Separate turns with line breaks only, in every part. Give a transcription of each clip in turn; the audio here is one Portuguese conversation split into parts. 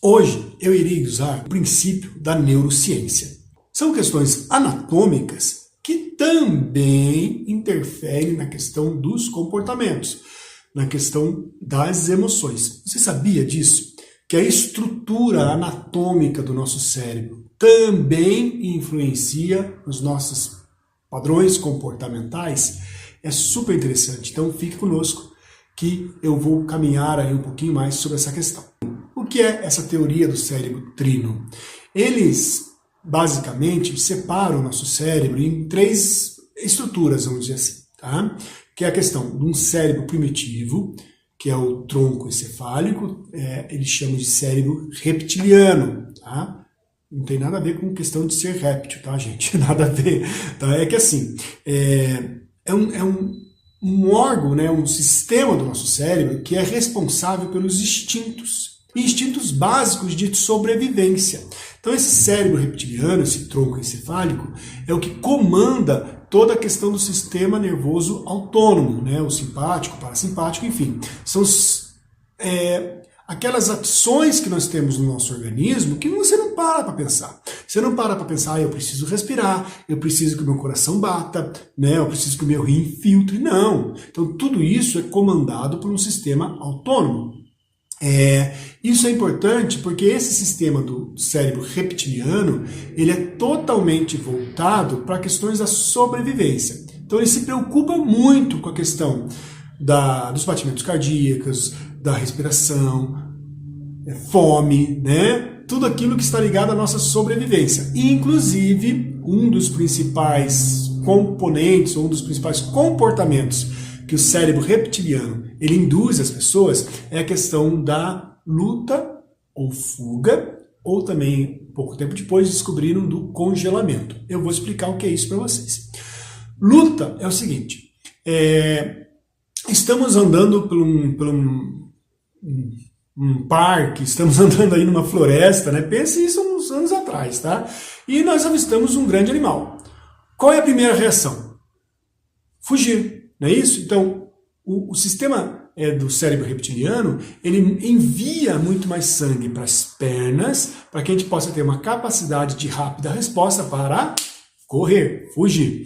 Hoje eu irei usar o princípio da neurociência. São questões anatômicas que também interferem na questão dos comportamentos, na questão das emoções. Você sabia disso? Que a estrutura anatômica do nosso cérebro também influencia os nossos padrões comportamentais? É super interessante. Então fique conosco que eu vou caminhar aí um pouquinho mais sobre essa questão. O que é essa teoria do cérebro trino? Eles basicamente separam o nosso cérebro em três estruturas, vamos dizer assim, tá? Que é a questão de um cérebro primitivo, que é o tronco encefálico, eles chamam de cérebro reptiliano, tá? Não tem nada a ver com questão de ser réptil, tá, gente? Nada a ver. Tá? É que assim, é um órgão, né, um sistema do nosso cérebro que é responsável pelos instintos básicos de sobrevivência. Então esse cérebro reptiliano, esse tronco encefálico, é o que comanda toda a questão do sistema nervoso autônomo, né, o simpático, parasimpático, enfim. São aquelas ações que nós temos no nosso organismo que você não para pensar. Você não para pensar, eu preciso respirar, eu preciso que o meu coração bata, né, eu preciso que o meu rim filtre. Não. Então tudo isso é comandado por um sistema autônomo. Isso é importante porque esse sistema do cérebro reptiliano, ele é totalmente voltado para questões da sobrevivência. Então ele se preocupa muito com a questão dos batimentos cardíacos, da respiração, fome, né? Tudo aquilo que está ligado à nossa sobrevivência. E, inclusive, um dos principais componentes, ou um dos principais comportamentos que o cérebro reptiliano ele induz as pessoas é a questão da luta ou fuga, ou também, pouco tempo depois, descobriram do congelamento. Eu vou explicar o que é isso para vocês. Luta é o seguinte, estamos andando por um parque, estamos andando aí numa floresta, né? Pense isso uns anos atrás, tá? E nós avistamos um grande animal. Qual é a primeira reação? Fugir, não é isso? Então, o sistema do cérebro reptiliano, ele envia muito mais sangue para as pernas, para que a gente possa ter uma capacidade de rápida resposta para correr, fugir.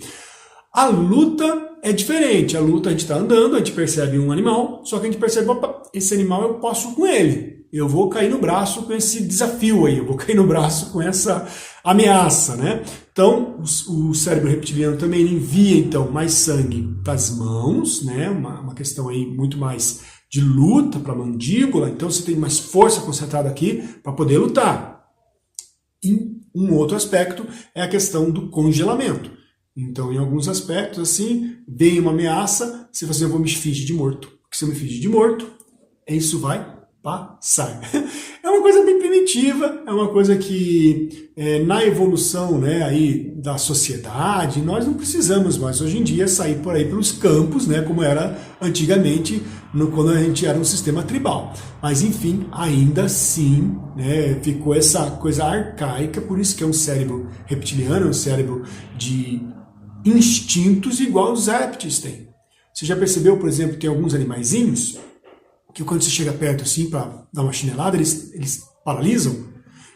A luta é diferente. A luta a gente está andando, a gente percebe um animal, só que a gente percebe, opa, esse animal eu posso com ele. Eu vou cair no braço com esse desafio aí, eu vou cair no braço com essa ameaça, né? Então, o cérebro reptiliano também envia, então, mais sangue para as mãos, né? Uma questão aí muito mais de luta para a mandíbula, então você tem mais força concentrada aqui para poder lutar. E um outro aspecto é a questão do congelamento. Então, em alguns aspectos, assim, vem uma ameaça, se você eu vou me fingir de morto. Porque se eu me fingir de morto, isso vai passar. É uma coisa bem primitiva, é uma coisa que na evolução, né, aí da sociedade, nós não precisamos mais hoje em dia sair por aí pelos campos, né, como era antigamente, quando a gente era um sistema tribal. Mas enfim, ainda assim, né, ficou essa coisa arcaica, por isso que é um cérebro reptiliano, é um cérebro de instintos igual os répteis têm. Você já percebeu, por exemplo, que tem alguns animaizinhos que quando você chega perto assim para dar uma chinelada, eles paralisam?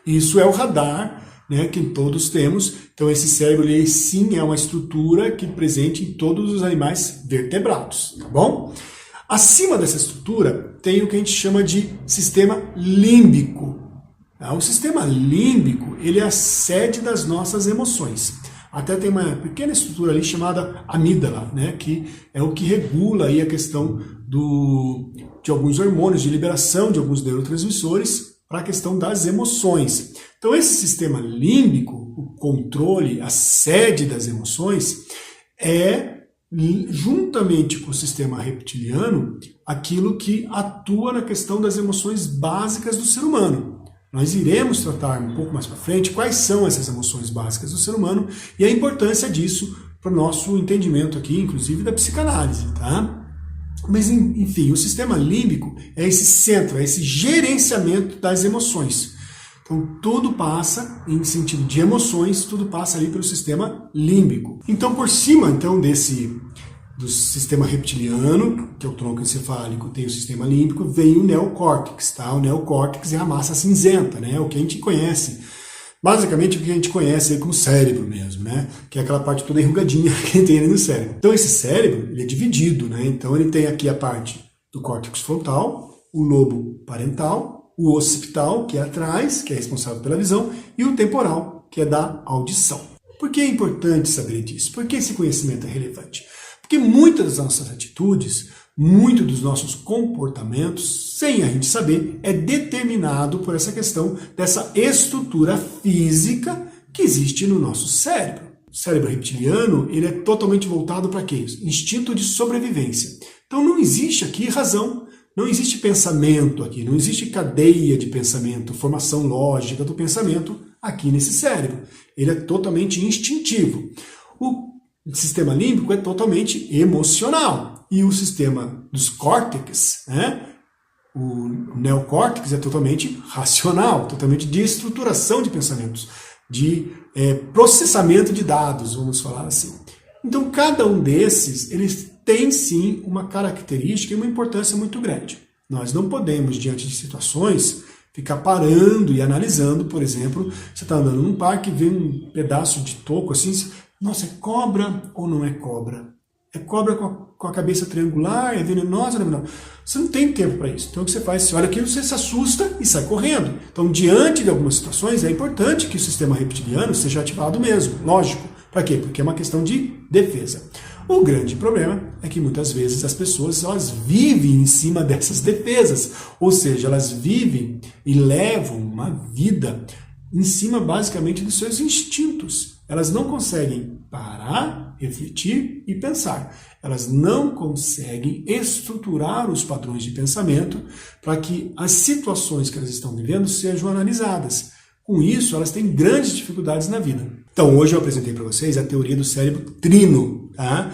Isso é o radar, né, que todos temos. Então esse cérebro, ele sim é uma estrutura que é presente em todos os animais vertebrados, tá bom? Acima dessa estrutura tem o que a gente chama de sistema límbico. O sistema límbico, ele é a sede das nossas emoções. Até tem uma pequena estrutura ali chamada amígdala, né, que é o que regula aí a questão de alguns hormônios, de liberação de alguns neurotransmissores para a questão das emoções. Então esse sistema límbico, o controle, a sede das emoções, juntamente com o sistema reptiliano, aquilo que atua na questão das emoções básicas do ser humano. Nós iremos tratar um pouco mais para frente quais são essas emoções básicas do ser humano e a importância disso para o nosso entendimento aqui, inclusive da psicanálise, tá? Mas, enfim, o sistema límbico é esse centro, é esse gerenciamento das emoções. Então, tudo passa, em sentido de emoções, tudo passa ali pelo sistema límbico. Então, por cima então, do sistema reptiliano, que é o tronco encefálico, tem o sistema límbico, vem o neocórtex, tá? O neocórtex é a massa cinzenta, né? O que a gente conhece. Basicamente o que a gente conhece aí como cérebro mesmo, né? Que é aquela parte toda enrugadinha que tem ali no cérebro. Então esse cérebro, ele é dividido, né? Então ele tem aqui a parte do córtex frontal, o lobo parental, o occipital, que é atrás, que é responsável pela visão, e o temporal, que é da audição. Por que é importante saber disso? Por que esse conhecimento é relevante? Porque muitas das nossas atitudes, muito dos nossos comportamentos, sem a gente saber, é determinado por essa questão dessa estrutura física que existe no nosso cérebro. O cérebro reptiliano, ele é totalmente voltado para quê? Instinto de sobrevivência. Então não existe aqui razão, não existe pensamento aqui, não existe cadeia de pensamento, formação lógica do pensamento aqui nesse cérebro. Ele é totalmente instintivo. O sistema límbico é totalmente emocional. E o sistema dos córtex, né? O neocórtex é totalmente racional, totalmente de estruturação de pensamentos, de processamento de dados, vamos falar assim. Então, cada um desses, eles tem sim uma característica e uma importância muito grande. Nós não podemos, diante de situações, ficar parando e analisando, por exemplo, você está andando num parque e vê um pedaço de toco assim, nossa, é cobra ou não é cobra? É cobra com a cabeça triangular, é venenosa, não é venenosa? Você não tem tempo para isso. Então o que você faz? Você olha aquilo, você se assusta e sai correndo. Então, diante de algumas situações, é importante que o sistema reptiliano seja ativado mesmo, lógico. Para quê? Porque é uma questão de defesa. O grande problema é que muitas vezes as pessoas elas vivem em cima dessas defesas, ou seja, elas vivem e levam uma vida em cima basicamente dos seus instintos. Elas não conseguem parar, refletir e pensar. Elas não conseguem estruturar os padrões de pensamento para que as situações que elas estão vivendo sejam analisadas. Com isso, elas têm grandes dificuldades na vida. Então, hoje eu apresentei para vocês a teoria do cérebro trino, tá?